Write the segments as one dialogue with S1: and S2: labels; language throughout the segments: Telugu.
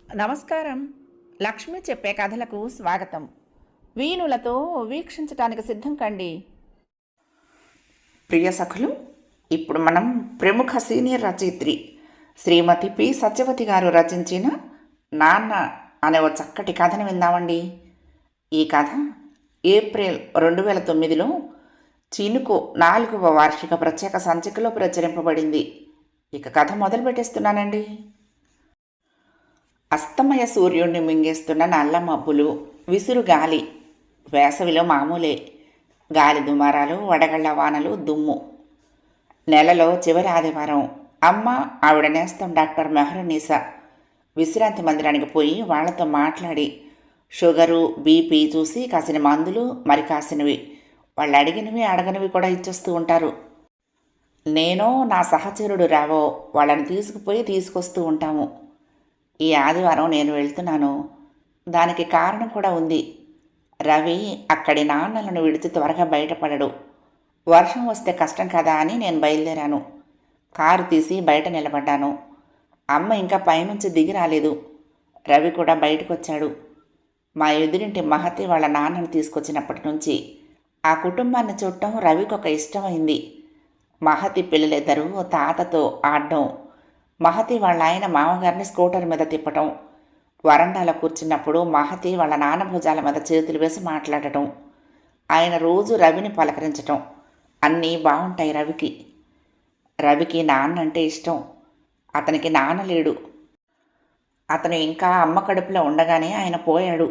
S1: నమస్కారం. లక్ష్మి చెప్పే కథలకు స్వాగతం. వీణులతో వీక్షించటానికి సిద్ధం కండి.
S2: ప్రియ సఖులు, ఇప్పుడు మనం ప్రముఖ సీనియర్ రచయిత్రి శ్రీమతి పి సత్యవతి గారు రచించిన నాన్న అనే ఒక చక్కటి కథను విందామండి. ఈ కథ ఏప్రిల్ 2009లో చినుకు 4వ వార్షిక ప్రత్యేక సంచికలో ప్రచురింపబడింది. ఇక కథ మొదలు పెట్టేస్తున్నానండి. అస్తమయ సూర్యుడిని మింగేస్తున్న నల్ల మబ్బులు, విసురు గాలి. వేసవిలో మామూలే. గాలి దుమారాలు, వడగళ్ల వానలు, దుమ్ము. నెలలో చివరి ఆదివారం అమ్మ, ఆవిడ నేస్తం డాక్టర్ మెహరున్నీసా విశ్రాంతి మందిరానికి పోయి వాళ్లతో మాట్లాడి షుగరు, బీపీ చూసి కాసిన మందులు, మరి కాసినవి వాళ్ళు అడిగినవి అడగనివి కూడా ఇచ్చేస్తూ ఉంటారు. నేనో నా సహచరుడు రావో వాళ్ళని తీసుకొస్తూ ఉంటాము. ఈ ఆదివారం నేను వెళ్తున్నాను. దానికి కారణం కూడా ఉంది. రవి అక్కడి నాన్నలను విడిచి త్వరగా బయటపడడు. వర్షం వస్తే కష్టం కదా అని నేను బయలుదేరాను. కారు తీసి బయట నిలబడ్డాను. అమ్మ ఇంకా పైనుంచి దిగి రాలేదు. రవి కూడా బయటకు వచ్చాడు. మా ఎదురింటి మహతి వాళ్ళ నాన్నను తీసుకొచ్చినప్పటి నుంచి ఆ కుటుంబాన్ని చూడటం రవికి ఒక ఇష్టమైంది. మహతి పిల్లలిద్దరూ తాతతో ఆడడం, మహతి వాళ్ళ ఆయన మామగారిని స్కూటర్ మీద తిప్పటం, వరండాలో కూర్చున్నప్పుడు మహతి వాళ్ళ నాన్న భుజాల మీద చేతులు వేసి మాట్లాడటం, ఆయన రోజు రవిని పలకరించటం అన్నీ బాగుంటాయి రవికి. రవికి నాన్న అంటే ఇష్టం. అతనికి నాన్న లేడు. అతను ఇంకా అమ్మ కడుపులో ఉండగానే ఆయన పోయాడు.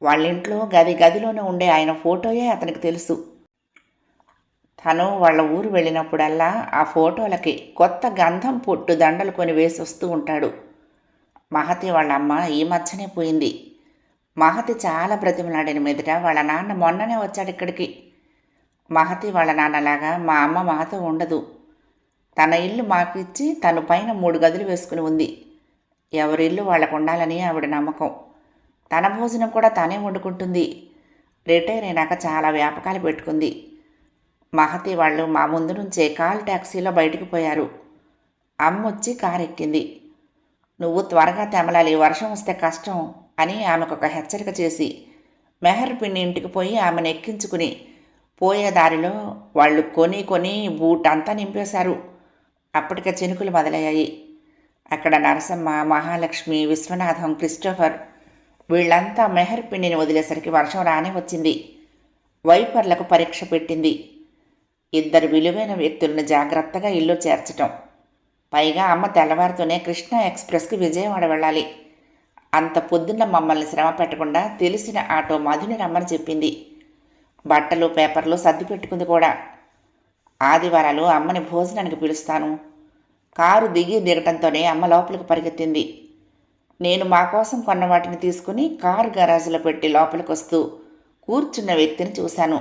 S2: వాళ్ళింట్లో గదిలోనే ఉండే ఆయన ఫోటోయే అతనికి తెలుసు. తను వాళ్ళ ఊరు వెళ్ళినప్పుడల్లా ఆ ఫోటోలకి కొత్త గంధం పొట్టు దండలు కొని వేసి వస్తూ ఉంటాడు. మహతి వాళ్ళ అమ్మ ఈ మధ్యనే పోయింది. మహతి చాలా బ్రతిమలాడిన మీదట వాళ్ళ నాన్న మొన్ననే వచ్చాడు ఇక్కడికి. మహతి వాళ్ళ నాన్నలాగా మా అమ్మ మాతో ఉండదు. తన ఇల్లు మాకు ఇచ్చి తను పైన 3 గదులు వేసుకుని ఉంది. ఎవరిల్లు వాళ్ళకు ఉండాలని ఆవిడ నమ్మకం. తన భోజనం కూడా తానే వండుకుంటుంది. రిటైర్ అయినాక చాలా వ్యాపకాలు పెట్టుకుంది. మహతి వాళ్ళు మా ముందు నుంచే కాల్ ట్యాక్సీలో బయటికి పోయారు. అమ్మ వచ్చి కారు ఎక్కింది. నువ్వు త్వరగా తెమలాలి, వర్షం వస్తే కష్టం అని ఆమెకు ఒక హెచ్చరిక చేసి మెహర్ పిన్ని ఇంటికి పోయి ఆమెను ఎక్కించుకుని పోయే దారిలో వాళ్ళు కొని బూట్ అంతా నింపేశారు. అప్పటికే చినుకులు మొదలయ్యాయి. అక్కడ నరసమ్మ, మహాలక్ష్మి, విశ్వనాథం, క్రిస్టోఫర్ వీళ్ళంతా మెహర్ పిన్నిని వదిలేసరికి వర్షం రానే వచ్చింది. వైపర్లకు పరీక్ష పెట్టింది. 2 విలువైన వ్యక్తులను జాగ్రత్తగా ఇల్లు చేర్చటం. పైగా అమ్మ తెల్లవారితోనే కృష్ణా ఎక్స్ప్రెస్కి విజయవాడ వెళ్ళాలి. అంత పొద్దున్న మమ్మల్ని శ్రమ పెట్టకుండా తెలిసిన ఆటో మధుని రమ్మని చెప్పింది. బట్టలు, పేపర్లు సర్ది పెట్టుకుంది కూడా. ఆదివారాలు అమ్మని భోజనానికి పిలుస్తాను. కారు దిగటంతోనే అమ్మ లోపలికి పరిగెత్తింది. నేను మా కోసం కొన్న వాటిని తీసుకుని కారు గరాజులో పెట్టి లోపలికి వస్తూ కూర్చున్న వ్యక్తిని చూశాను.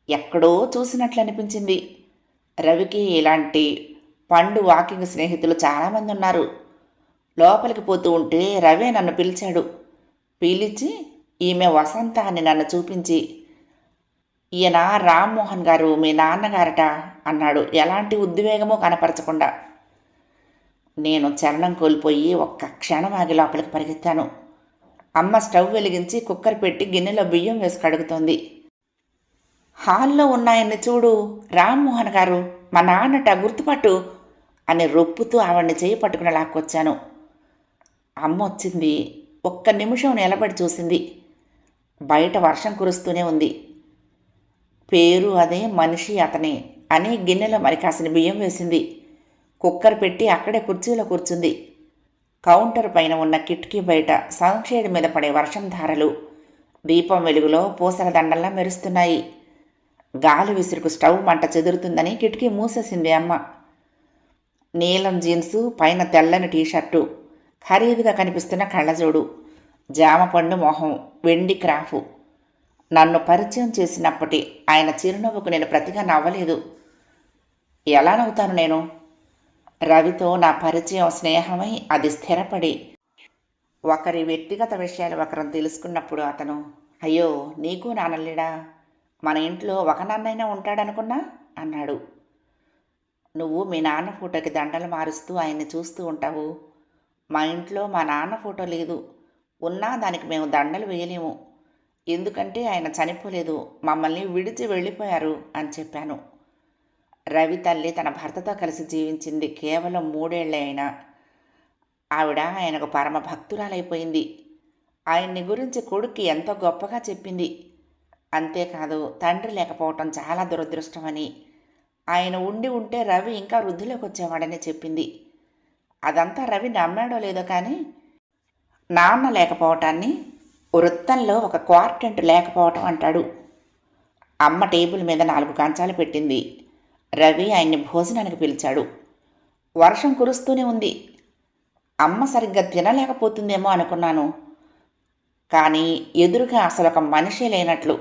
S2: ఎక్కడో చూసినట్లు అనిపించింది. రవికి ఇలాంటి పండు వాకింగ్ స్నేహితులు చాలామంది ఉన్నారు. లోపలికి పోతూ ఉంటే రవే నన్ను పిలిచాడు. పిలిచి ఈమె వసంత అని నన్ను చూపించి, ఈయన రామ్మోహన్ గారు మీ నాన్నగారట అన్నాడు, ఎలాంటి ఉద్వేగమో కనపరచకుండా. నేను చలనం కోల్పోయి ఒక్క క్షణం ఆగి లోపలికి పరిగెత్తాను. అమ్మ స్టవ్ వెలిగించి కుక్కర్ పెట్టి గిన్నెలో బియ్యం వేసి కడుగుతోంది. హాల్లో ఉన్నాయన్ని చూడు, రామ్మోహన్ గారు మా నాన్నట, గుర్తుపట్టు అని రొప్పుతూ ఆవిడ్ని చేయి పట్టుకుని లాక్కొచ్చాను. అమ్మ వచ్చింది. ఒక్క నిమిషం నిలబడి చూసింది. బయట వర్షం కురుస్తూనే ఉంది. పేరు అదే, మనిషి అతనే అని గిన్నెలో మరి కాసిన బియ్యం వేసింది. కుక్కర్ పెట్టి అక్కడే కుర్చీలో కూర్చుంది. కౌంటర్ పైన ఉన్న కిటికీ బయట సన్షేడ్ మీద పడే వర్షం ధారలు దీపం వెలుగులో పూసల దండల్లా మెరుస్తున్నాయి. గాలి విసురుకు స్టవ్ మంట చెదురుతుందని కిటికీ మూసేసింది అమ్మ. నీలం జీన్సు, పైన తెల్లని టీషర్టు, ఖరీదుగా కనిపిస్తున్న కళ్ళజోడు, జామపండు మొహం, వెండి క్రాఫు. నన్ను పరిచయం చేసినప్పటి ఆయన చిరునవ్వుకు నేను ప్రతిగా నవ్వలేదు. ఎలా నవ్వుతాను నేను? రవితో నా పరిచయం స్నేహమై అది స్థిరపడి ఒకరి వ్యక్తిగత విషయాలు ఒకరం తెలుసుకున్నప్పుడు అతను, అయ్యో నీకు నాన్నలేడా, మన ఇంట్లో ఒక నాన్నైనా ఉంటాడనుకున్నా అన్నాడు. నువ్వు మీ నాన్న ఫోటోకి దండలు మారుస్తూ ఆయన్ని చూస్తూ ఉంటావు. మా ఇంట్లో మా నాన్న ఫోటో లేదు. ఉన్నా దానికి మేము దండలు వేయలేము. ఎందుకంటే ఆయన చనిపోలేదు, మమ్మల్ని విడిచి వెళ్ళిపోయారు అని చెప్పాను. రవి తల్లి తన భర్తతో కలిసి జీవించింది కేవలం 3 ఏళ్లే అయినా ఆవిడ ఆయనకు పరమ భక్తురాలైపోయింది. ఆయన్ని గురించి కొడుక్కి ఎంతో గొప్పగా చెప్పింది. అంతేకాదు తండ్రి లేకపోవటం చాలా దురదృష్టమని, ఆయన ఉండి ఉంటే రవి ఇంకా వృద్ధిలోకి వచ్చేవాడని చెప్పింది. అదంతా రవి నమ్మాడో లేదో కానీ నాన్న లేకపోవటాన్ని వృత్తంలో ఒక క్వార్టెంట్ లేకపోవటం అంటాడు. అమ్మ టేబుల్ మీద 4 కంచాలు పెట్టింది. రవి ఆయన్ని భోజనానికి పిలిచాడు. వర్షం కురుస్తూనే ఉంది. అమ్మ సరిగ్గా తినలేకపోతుందేమో అనుకున్నాను. కానీ ఎదురుగా అసలు ఒక మనిషే లేనట్లు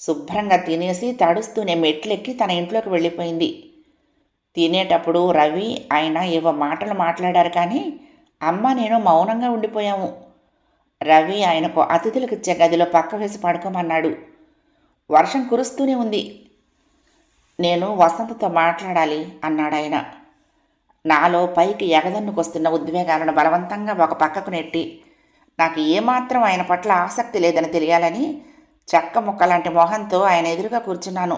S2: శుభ్రంగా తినేసి తడుస్తూనే మెట్లెక్కి తన ఇంట్లోకి వెళ్ళిపోయింది. తినేటప్పుడు రవి ఆయన ఏవో మాటలు మాట్లాడారు కానీ అమ్మ నేను మౌనంగా ఉండిపోయాము. రవి ఆయనకు అతిథులకు ఇచ్చే గదిలో పక్క వేసి పడుకోమన్నాడు. వర్షం కురుస్తూనే ఉంది. నేను వసంతతో మాట్లాడాలి అన్నాడాయన. నాలో పైకి ఎగదన్నుకొస్తున్న ఉద్వేగాలను బలవంతంగా ఒక పక్కకు నెట్టి నాకు ఏమాత్రం ఆయన పట్ల ఆసక్తి లేదని తెలియాలని చెక్క ముక్కలాంటి మొహంతో ఆయన ఎదురుగా కూర్చున్నాను.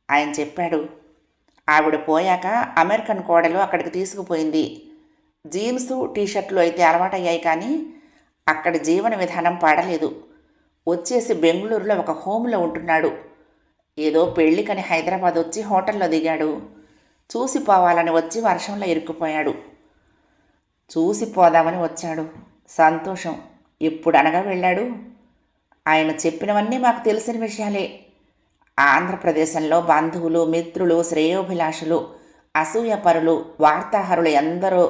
S2: ఆయన చెప్పాడు, ఆవిడ పోయాక అమెరికన్ కోడలు అక్కడికి తీసుకుపోయింది. జీన్సు టీషర్ట్లు అయితే అలవాటయ్యాయి కానీ అక్కడి జీవన విధానం పడలేదు. వచ్చేసి బెంగళూరులో ఒక హోమ్లో ఉంటున్నాడు. ఏదో పెళ్ళికని హైదరాబాద్ వచ్చి హోటల్లో దిగాడు. చూసిపోవాలని వచ్చి వర్షంలో ఇరుక్కుపోయాడు. చూసిపోదామని వచ్చాడు. సంతోషం. ఎప్పుడు అనగా వెళ్ళాడు? ఆయన చెప్పినవన్నీ మాకు తెలిసిన విషయాలే. ఆంధ్రప్రదేశంలో బంధువులు, మిత్రులు, శ్రేయోభిలాషులు, అసూయపరులు, వార్తాహరులు ఎందరో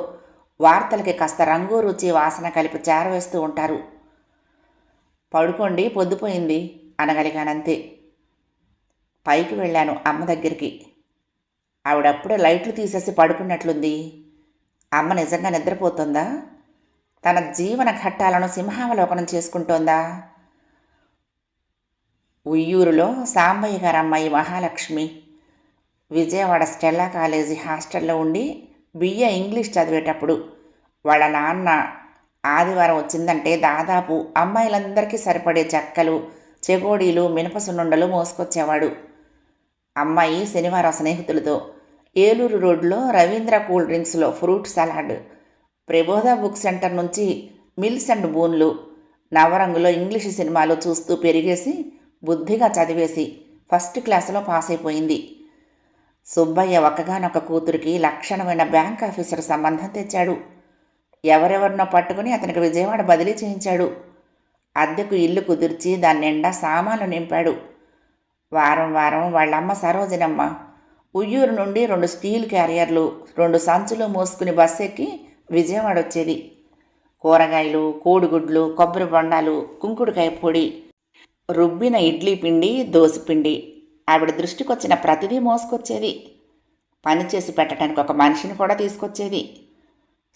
S2: వార్తలకి కాస్త రంగు రుచి వాసన కలిపి చేరవేస్తూ ఉంటారు. పడుకోండి పొద్దుపోయింది అనగలిగానంతే. పైకి వెళ్ళాను అమ్మ దగ్గరికి. ఆవిడప్పుడే లైట్లు తీసేసి పడుకున్నట్లుంది. అమ్మ నిజంగా నిద్రపోతుందా? తన జీవన ఘట్టాలను సింహావలోకనం చేసుకుంటోందా? ఉయ్యూరులో సాంబయ్య గారి అమ్మాయి మహాలక్ష్మి విజయవాడ స్టెల్లా కాలేజీ హాస్టల్లో ఉండి బిఏ ఇంగ్లీష్ చదివేటప్పుడు వాళ్ళ నాన్న ఆదివారం వచ్చిందంటే దాదాపు అమ్మాయిలందరికీ సరిపడే చెక్కలు, చెగోడీలు, మినప సున్నుండలు మోసుకొచ్చేవాడు. అమ్మాయి శనివారం స్నేహితులతో ఏలూరు రోడ్లో రవీంద్ర కూల్ డ్రింక్స్లో fruit salad, Prabodha book centre నుంచి మిల్స్ అండ్ బూన్లు, నవరంగులో ఇంగ్లీషు సినిమాలు చూస్తూ పెరిగేసి బుద్ధిగా చదివేసి ఫస్ట్ క్లాసులో పాస్ అయిపోయింది. సుబ్బయ్య ఒక్కగానొక్క కూతురికి లక్షణమైన బ్యాంక్ ఆఫీసర్ సంబంధం తెచ్చాడు. ఎవరెవరినో పట్టుకుని అతనికి విజయవాడ బదిలీ చేయించాడు. అద్దెకు ఇల్లు కుదిర్చి దాని నిండా సామాన్లు నింపాడు. వారం వారం వాళ్ళమ్మ సరోజనమ్మ ఉయ్యూరు నుండి 2 స్టీల్ క్యారియర్లు, 2 సంచులు మోసుకుని బస్సు ఎక్కి విజయవాడ వచ్చేది. కూరగాయలు, కోడిగుడ్లు, కొబ్బరి బొండాలు, కుంకుడుకాయ పొడి, రుబ్బిన ఇడ్లీ పిండి, దోసపిండి ఆవిడ దృష్టికొచ్చిన ప్రతిదీ మోసుకొచ్చేది. పనిచేసి పెట్టడానికి ఒక మనిషిని కూడా తీసుకొచ్చేది.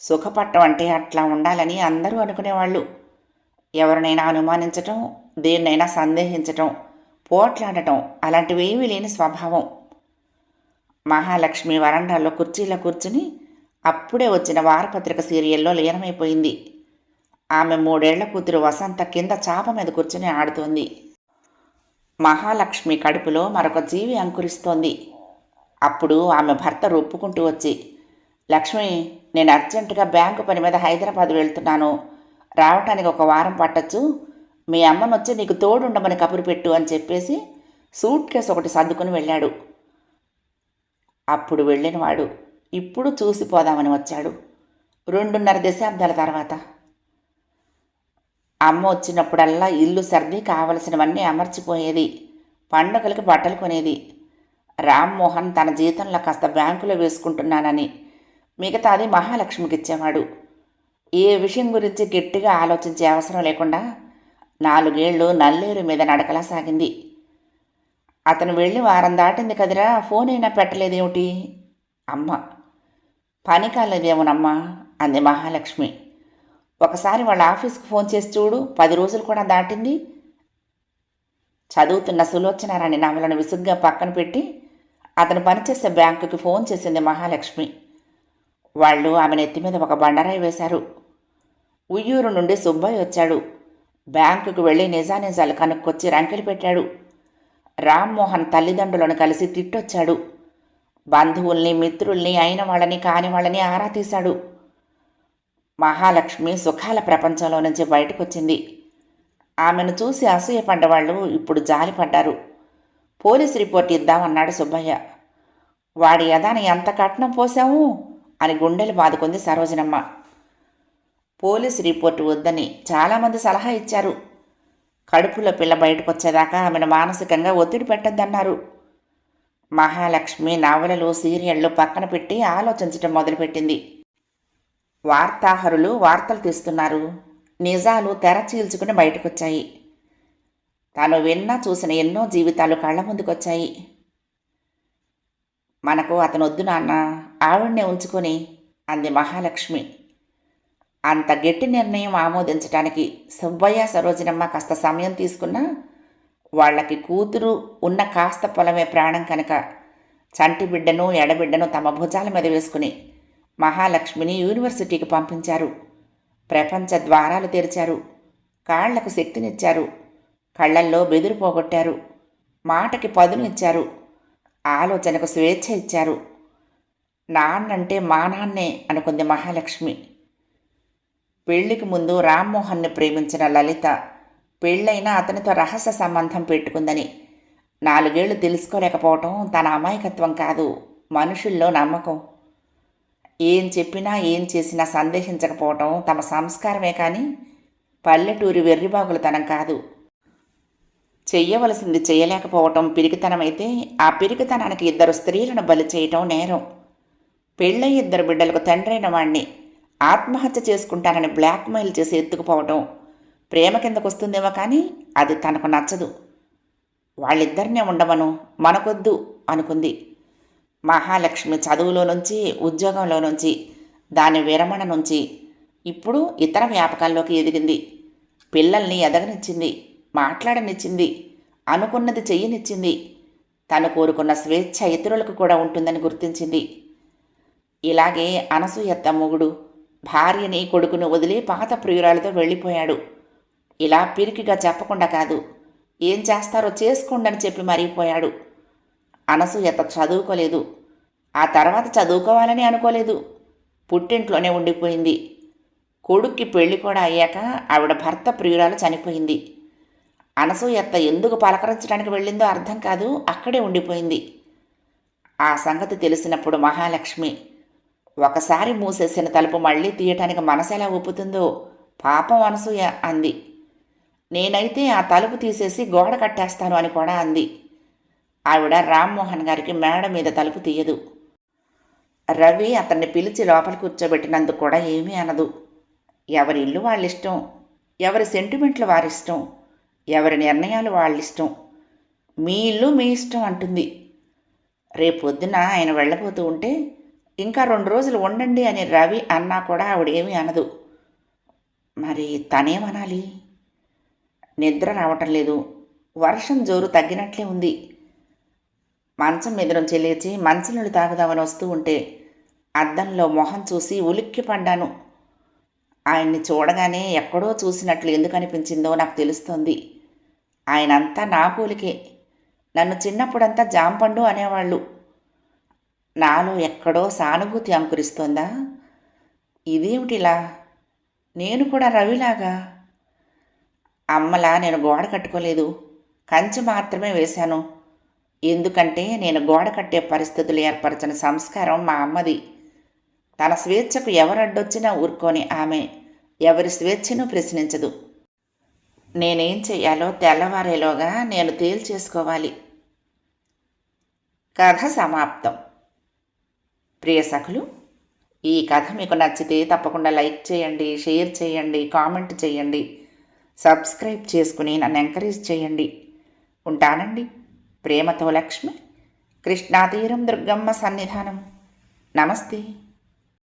S2: సుఖపట్టం అంటే అట్లా ఉండాలని అందరూ అనుకునేవాళ్ళు. ఎవరినైనా అనుమానించటం, దేన్నైనా సందేహించటం, పోట్లాడటం అలాంటివేమీ లేని స్వభావం. మహాలక్ష్మి వరండాలో కుర్చీలో కూర్చుని అప్పుడే వచ్చిన వారపత్రిక సీరియల్లో లీనమైపోయింది. ఆమె 3 ఏళ్ల కూతురు వసంత కింద చాప మీద కూర్చుని ఆడుతోంది. మహాలక్ష్మి కడుపులో మరొక జీవి అంకురిస్తోంది. అప్పుడు ఆమె భర్త రొప్పుకుంటూ వచ్చి, లక్ష్మి, నేను అర్జెంటుగా బ్యాంకు పని మీద హైదరాబాద్ వెళ్తున్నాను, రావటానికి 1 వారం పట్టచ్చు, మీ అమ్మను వచ్చి నీకు తోడుండమని కబురు పెట్టు అని చెప్పేసి సూట్ కేసు ఒకటి సర్దుకుని వెళ్ళాడు. అప్పుడు వెళ్ళినవాడు ఇప్పుడు చూసిపోదామని వచ్చాడు. 2.5 దశాబ్దాల తర్వాత. అమ్మ వచ్చినప్పుడల్లా ఇల్లు సర్ది కావలసినవన్నీ అమర్చిపోయేది. పండుగలకి బట్టలు కొనేది. రామ్మోహన్ తన జీతంలో కాస్త బ్యాంకులో వేసుకుంటున్నానని మిగతాది మహాలక్ష్మికి ఇచ్చేవాడు. ఏ విషయం గురించి గట్టిగా ఆలోచించే అవసరం లేకుండా 4 ఏళ్ళు నల్లేరు మీద నడకలా సాగింది. అతను వెళ్ళి వారం దాటింది కదిరా, ఫోన్ అయినా పెట్టలేదేమిటి? అమ్మ. పని కాలేదేమోనమ్మా అంది మహాలక్ష్మి. ఒకసారి వాళ్ళ ఆఫీస్కి ఫోన్ చేసి చూడు, 10 రోజులు కూడా దాటింది. చదువుతున్న సులోచనారాణి నవలను విసుగ్గా పక్కన పెట్టి అతను పనిచేసే బ్యాంకుకి ఫోన్ చేసింది మహాలక్ష్మి. వాళ్ళు ఆమె నెత్తి మీద ఒక బండరాయి వేశారు. ఉయ్యూరు నుండి సుబ్బయ్య వచ్చాడు. బ్యాంకుకు వెళ్ళి నిజానిజాలు కనుక్కొచ్చి రంకెలు పెట్టాడు. రామ్మోహన్ తల్లిదండ్రులను కలిసి తిట్టొచ్చాడు. బంధువుల్ని, మిత్రుల్ని, అయిన వాళ్ళని కాని వాళ్ళని ఆరా తీశాడు. మహాలక్ష్మి సుఖాల ప్రపంచంలో నుంచి బయటకొచ్చింది. ఆమెను చూసి అసూయపడ్డవాళ్ళు ఇప్పుడు జాలిపడ్డారు. పోలీస్ రిపోర్ట్ ఇద్దామన్నాడు సుబ్బయ్య. వాడి యదాని ఎంత కట్నం పోసాము అని గుండెలు బాదుకుంది సరోజనమ్మ. పోలీస్ రిపోర్టు వద్దని చాలామంది సలహా ఇచ్చారు. కడుపులో పిల్ల బయటకొచ్చేదాకా ఆమెను మానసికంగా ఒత్తిడి పెట్టద్దన్నారు. మహాలక్ష్మి నవలలు, సీరియళ్లు పక్కన పెట్టి ఆలోచించటం మొదలుపెట్టింది. వార్తాహరులు వార్తలు తీస్తున్నారు. నిజాలు తెర చీల్చుకుని బయటకొచ్చాయి. తాను విన్నా చూసిన ఎన్నో జీవితాలు కళ్ళ ముందుకొచ్చాయి. మనకు అతనొద్దు నాన్న, ఆవిడ్నే ఉంచుకొని అంది మహాలక్ష్మి. అంత గట్టి నిర్ణయం ఆమోదించటానికి సుబ్బయ్య, సరోజనమ్మ కాస్త సమయం తీసుకున్నా వాళ్లకి కూతురు ఉన్న కాస్త పొలమే ప్రాణం కనుక చంటి బిడ్డను, ఎడబిడ్డను తమ భుజాల మీద వేసుకుని మహాలక్ష్మిని యూనివర్సిటీకి పంపించారు. ప్రపంచ ద్వారాలు తెరిచారు. కాళ్లకు శక్తినిచ్చారు. కళ్లల్లో బెదురు పోగొట్టారు. మాటకి పదును ఇచ్చారు. ఆలోచనకు స్వేచ్ఛ ఇచ్చారు. నాన్నంటే మా నాన్నే అనుకుంది మహాలక్ష్మి. పెళ్లికి ముందు రామ్మోహన్ని ప్రేమించిన లలిత పెళ్ళైనా అతనితో రహస్య సంబంధం పెట్టుకుందని 4 ఏళ్లు తెలుసుకోలేకపోవటం తన అమాయకత్వం కాదు, మనుషుల్లో నమ్మకం. ఏం చెప్పినా ఏం చేసినా సందేహించకపోవటం తమ సంస్కారమే కానీ పల్లెటూరి వెర్రిబాగులతనం కాదు. చెయ్యవలసింది చేయలేకపోవటం పిరికితనమైతే ఆ పిరికితనానికి 2 స్త్రీలను బలి చేయటం నేరం. పెళ్ళై 2 బిడ్డలకు తండ్రైన వాణ్ణి ఆత్మహత్య చేసుకుంటానని బ్లాక్మెయిల్ చేసి ఎత్తుకుపోవటం ప్రేమ కిందకొస్తుందేమో కానీ అది తనకు నచ్చదు. వాళ్ళిద్దరినే ఉండమను, మనకొద్దు అనుకుంది. మహాలక్ష్మి చదువులో నుంచి, ఉద్యోగంలో నుంచి, దాని విరమణ నుంచి ఇప్పుడు ఇతర వ్యాపకాల్లోకి ఎదిగింది. పిల్లల్ని ఎదగనిచ్చింది, మాట్లాడనిచ్చింది, అనుకున్నది చెయ్యనిచ్చింది. తను కోరుకున్న స్వేచ్ఛ ఇతరులకు కూడా ఉంటుందని గుర్తించింది. ఇలాగే అనసూయత్త మొగుడు భార్యని, కొడుకును వదిలి పాత ప్రియురాలతో వెళ్ళిపోయాడు. ఇలా పిరికిగా చెప్పకుండా కాదు, ఏం చేస్తారో చేసుకోండని చెప్పి మరిగిపోయాడు. అనసూయత చదువుకోలేదు. ఆ తర్వాత చదువుకోవాలని అనుకోలేదు. పుట్టింట్లోనే ఉండిపోయింది. కొడుక్కి పెళ్లి కూడా అయ్యాక ఆవిడ భర్త ప్రియురాలు చనిపోయింది. అనసూయత్త ఎందుకు పలకరించడానికి వెళ్ళిందో అర్థం కాదు, అక్కడే ఉండిపోయింది. ఆ సంగతి తెలిసినప్పుడు మహాలక్ష్మి ఒకసారి మూసేసిన తలుపు మళ్ళీ తీయటానికి మనసెలా ఒప్పుతుందో పాపం అనసూయ అంది. నేనైతే ఆ తలుపు తీసేసి గోడ కట్టేస్తాను అని కూడా అంది. ఆవిడ రామ్మోహన్ గారికి మేడ మీద తలుపు తీయదు. రవి అతన్ని పిలిచి లోపల కూర్చోబెట్టినందుకు కూడా ఏమీ అనదు. ఎవరి ఇల్లు వాళ్ళిష్టం, ఎవరి సెంటిమెంట్లు వారిష్టం, ఎవరి నిర్ణయాలు వాళ్ళిష్టం. మీ ఇల్లు మీ ఇష్టం అంటుంది. రేపొద్దున ఆయన వెళ్ళబోతూ ఉంటే ఇంకా 2 రోజులు ఉండండి అని రవి అన్నా కూడా ఆవిడేమీ అనదు. మరి తనేమనాలి? నిద్ర రావటం లేదు. వర్షం జోరు తగ్గినట్లే ఉంది. మంచం మీద నుంచి లేచి మంచినీళ్ళు తాగుదామని వస్తూ ఉంటే అద్దంలో మొహం చూసి ఉలిక్కి పడ్డాను. ఆయన్ని చూడగానే ఎక్కడో చూసినట్లు ఎందుకు అనిపించిందో నాకు తెలుస్తోంది. ఆయనంతా నా పోలికే. నన్ను చిన్నప్పుడంతా జాంపండు అనేవాళ్ళు. నాలో ఎక్కడో సానుభూతి అంకురిస్తోందా? ఇదేమిటిలా? నేను కూడా రవిలాగా. అమ్మలా నేను గోడ కట్టుకోలేదు, కంచె మాత్రమే వేశాను. ఎందుకంటే నేను గోడ కట్టే పరిస్థితులు ఏర్పరచిన సంస్కారం మా అమ్మది. తన స్వేచ్ఛకు ఎవరడ్డొచ్చినా ఊరుకొని ఆమె ఎవరి స్వేచ్ఛను ప్రశ్నించదు. నేనేం చెయ్యాలో తెల్లవారేలోగా నేను తేల్చేసుకోవాలి. కథ సమాప్తం. ప్రియ సఖులు, ఈ కథ మీకు నచ్చితే తప్పకుండా లైక్ చేయండి, షేర్ చేయండి, కామెంట్ చేయండి, సబ్స్క్రైబ్ చేసుకుని నన్ను ఎంకరేజ్ చేయండి. ఉంటానండి. ప్రేమతో లక్ష్మి, కృష్ణాతీరం దుర్గమ్మ సన్నిధానం. నమస్తే.